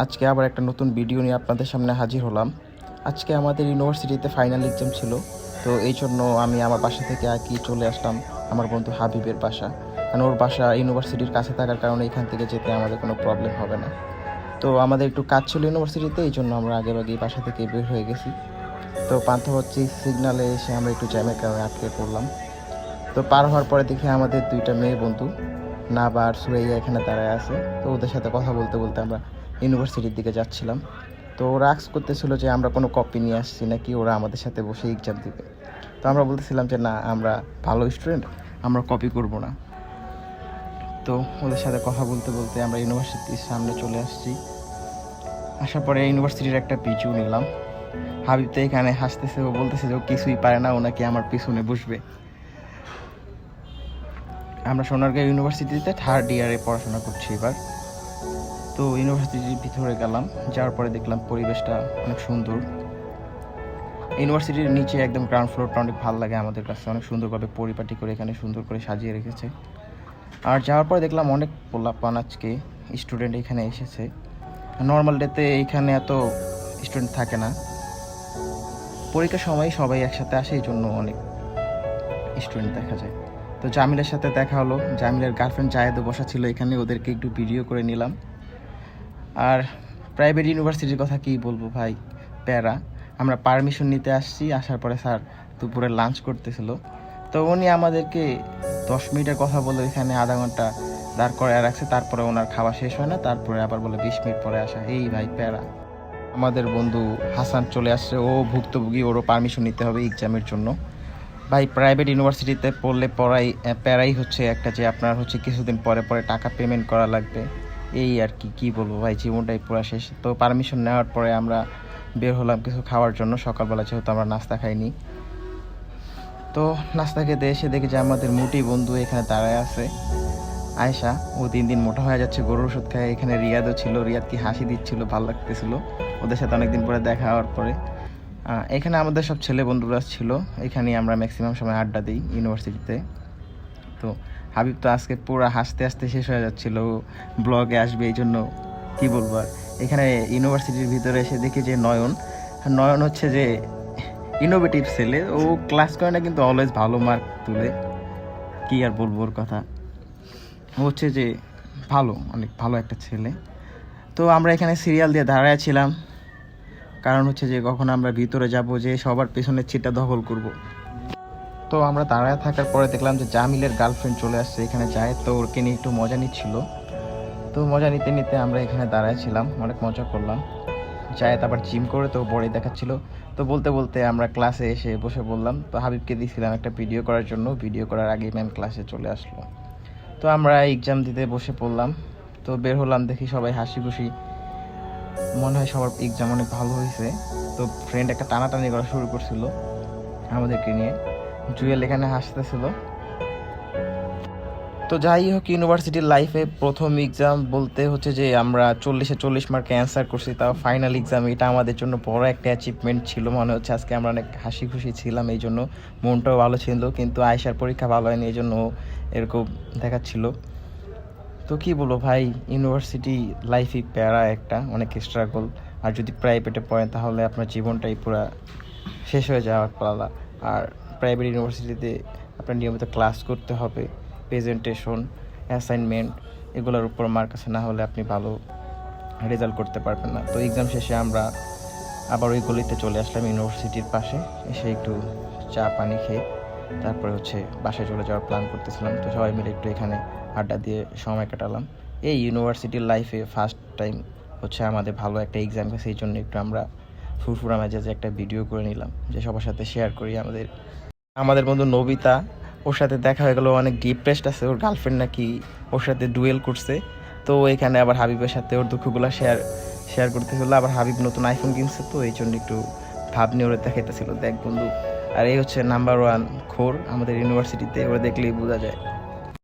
আজকে আবার একটা নতুন ভিডিও নিয়ে আপনাদের সামনে হাজির হলাম। আজকে আমাদের ইউনিভার্সিটিতে ফাইনাল এক্সাম ছিল, তো এই জন্য আমি আমার বাসা থেকে চলে আসলাম আমার বন্ধু হাবিবের বাসা। কারণ ওর বাসা ইউনিভার্সিটির কাছে থাকার কারণে এখান থেকে যেতে আমাদের কোনো প্রবলেম হবে না। তো আমাদের একটু কাজ ছিল ইউনিভার্সিটিতে, এই জন্য আমরা আগেই বাসা থেকে বের হয়ে গেছি। তো পান্থপথ সিগনালে এসে আমরা একটু জ্যামের কারণে আটকে পড়লাম। তো পার হওয়ার পরে দেখি আমাদের দুইটা মেয়ে বন্ধু নাবা আর সুরাইয়া এখানে দাঁড়ায় আছে। তো ওদের সাথে কথা বলতে বলতে আমরা ইউনিভার্সিটির দিকে যাচ্ছিলাম। তো ওরা আস্ক করতেছিল যে আমরা কোনো কপি নিয়ে আসছি নাকি, ওরা আমাদের সাথে বসে এক্সাম দিবে। তো আমরা বলতেছিলাম যে না, আমরা ভালো স্টুডেন্ট, আমরা কপি করব না। তো ওদের সাথে কথা বলতে বলতে আমরা ইউনিভার্সিটির সামনে চলে আসছি। আসার পরে ইউনিভার্সিটির একটা পিচু নিলাম। হাবিব তো এখানে হাসতেছে, ও বলতেছে যে ও কিছুই পারে না, ও নাকি আমার পিছনে বসবে। আমরা সোনারগাঁও ইউনিভার্সিটিতে থার্ড ইয়ারে পড়াশোনা করছি এবার। তো ইউনিভার্সিটির ভিতরে গেলাম, যাওয়ার পরে দেখলাম পরিবেশটা অনেক সুন্দর। ইউনিভার্সিটির নিচে একদম গ্রাউন্ড ফ্লোরটা অনেক ভালো লাগে আমাদের কাছে, অনেক সুন্দরভাবে পরিপাটি করে এখানে সুন্দর করে সাজিয়ে রেখেছে। আর যাওয়ার পরে দেখলাম অনেক পোলাপান আজকে স্টুডেন্ট এখানে এসেছে। নর্মাল ডেতে এইখানে এত স্টুডেন্ট থাকে না, পরীক্ষার সময় সবাই একসাথে আসে, এই জন্য অনেক স্টুডেন্ট দেখা যায়। তো জামিলের সাথে দেখা হলো, জামিলের গার্লফ্রেন্ড জায়েদও বসা ছিল এখানে, ওদেরকে একটু ভিডিও করে নিলাম। আর প্রাইভেট ইউনিভার্সিটির কথা কী বলবো ভাই, প্যারা। আমরা পারমিশন নিতে আসছি, আসার পরে স্যার দুপুরে লাঞ্চ করতেছিল। তো উনি আমাদেরকে 10 মিনিটের কথা বলে এখানে আধা ঘন্টা দাঁড় করে রাখছে, তারপরে ওনার খাওয়া শেষ হয় না, তারপরে আবার বলে 20 মিনিট পরে আসা। এই ভাই প্যারা। আমাদের বন্ধু হাসান চলে আসছে, ও ভুক্তভোগী, ওরও পারমিশন নিতে হবে এক্সামের জন্য। ভাই প্রাইভেট ইউনিভার্সিটিতে পড়লে প্যারাই হচ্ছে একটা, যে আপনার হচ্ছে কিছুদিন পরে পরে টাকা পেমেন্ট করা লাগবে। এই আর কি বলবো ভাই, জীবনটাই পুরো শেষ। তো পারমিশন নেওয়ার পরে আমরা বের হলাম কিছু খাওয়ার জন্য। সকালবেলা যেহেতু আমরা নাস্তা খাইনি, তো নাস্তা খেতে এসে দেখি যে আমাদের মোটি বন্ধু এখানে দাঁড়ায় আছে, আয়েশা। ও দিন দিন মোটা হয়ে যাচ্ছে, গরুর ওষুধ খায়। এখানে রিয়াদও ছিল, রিয়াদ কি হাসি দিচ্ছিল, ভালো লাগতেছিল ওদের সাথে অনেকদিন পরে দেখা হওয়ার পরে। এখানে আমাদের সব ছেলে বন্ধুরা ছিল, এখানেই আমরা ম্যাক্সিমাম সময় আড্ডা দিই ইউনিভার্সিটিতে। তো হাবিব তো আজকে পুরো হাসতে হাসতে শেষ হয়ে যাচ্ছিল, ব্লগে আসবে এই জন্য। কী বলবো আর, এখানে ইউনিভার্সিটির ভিতরে এসে দেখি যে নয়ন হচ্ছে যে ইনোভেটিভ ছেলে, ও ক্লাস করে না কিন্তু অলওয়েজ ভালো মার্ক তুলে। কী আর বলবো ওর কথা, ও হচ্ছে যে ভালো, অনেক ভালো একটা ছেলে। তো আমরা এখানে সিরিয়াল দিয়ে দাঁড়ায় ছিলাম, কারণ হচ্ছে যে কখন আমরা ভিতরে যাব, যে সবার পেছনের সিটটা দখল করব। তো আমরা দাঁড়ায় থাকার পরে দেখলাম যে জামিলের গার্লফ্রেন্ড চলে আসছে এখানে, যায় তো ওকে নিয়ে একটু মজা নিচ্ছিল। তো মজা নিতে নিতে আমরা এখানে দাঁড়ায় ছিলাম, অনেক মজা করলাম। জায়েদ আবার জিম করে তো বডি দেখাচ্ছিল। তো বলতে বলতে আমরা ক্লাসে এসে বসে বললাম। তো হাবিবকে দিয়েছিলাম একটা ভিডিও করার জন্য, ভিডিও করার আগেই ম্যাম ক্লাসে চলে আসলো। তো আমরা এক্সাম দিতে বসে পড়লাম। তো বের হলাম, দেখি সবাই হাসি খুশি, মনে হয় সবার এক্সাম অনেক ভালো হয়েছে। তো ফ্রেন্ড একটা টানাটানি করা শুরু করছিল আমাদেরকে নিয়ে, জুয়েল এখানে হাসতেছিল। তো যাই হোক, ইউনিভার্সিটির লাইফে প্রথম এক্সাম বলতে হচ্ছে যে আমরা 40-40 মার্কে অ্যান্সার করছি, তাও ফাইনাল এক্সাম। এটা আমাদের জন্য বড় একটা অ্যাচিভমেন্ট ছিল, মনে হচ্ছে আজকে আমরা অনেক হাসি খুশি ছিলাম, এই জন্য মনটাও ভালো ছিল। কিন্তু আয়েশার পরীক্ষা ভালো হয়নি, এই জন্য এরকম দেখাচ্ছিল। তো কী বলবো ভাই, ইউনিভার্সিটি লাইফই প্যারা একটা, অনেক স্ট্রাগল। আর যদি প্রাইভেটে পড়েন তাহলে আপনার জীবনটাই পুরো শেষ হয়ে যাওয়ার পালা। আর প্রাইভেট ইউনিভার্সিটিতে আপনার নিয়মিত ক্লাস করতে হবে, প্রেজেন্টেশন, অ্যাসাইনমেন্ট, এগুলোর উপর মার্ক আছে, না হলে আপনি ভালো রেজাল্ট করতে পারবেন না। তো এক্সাম শেষে আমরা আবার ওই গলিতে চলে আসলাম ইউনিভার্সিটির পাশে, এসে একটু চা পানি খেয়ে তারপরে হচ্ছে বাসায় চলে যাওয়ার প্ল্যান করতেছিলাম। তো সবাই মিলে একটু এখানে আড্ডা দিয়ে সময় কাটালাম। এই ইউনিভার্সিটির লাইফে ফার্স্ট টাইম হচ্ছে আমাদের ভালো একটা এক্সাম গেছে, এই জন্য একটু আমরা ফুরফুরা মেজাজে একটা ভিডিও করে নিলাম, যে সবার সাথে শেয়ার করি। আমাদের বন্ধু নবিতা, ওর সাথে দেখা হয়ে গেলো, অনেক ডিপ্রেসড আছে, ওর গার্লফ্রেন্ড নাকি ওর সাথে ডুয়েল করছে। তো এখানে আবার হাবিবের সাথে ওর দুঃখগুলো শেয়ার করতে হলো। আবার হাবিব নতুন আইফোন কিনছে, তো এই জন্য একটু ভাব নিয়ে ওরা দেখাইতেছিল, দেখ বন্ধু। আর এই হচ্ছে নাম্বার 1 খোর আমাদের ইউনিভার্সিটিতে, ওরা দেখলেই বোঝা যায়।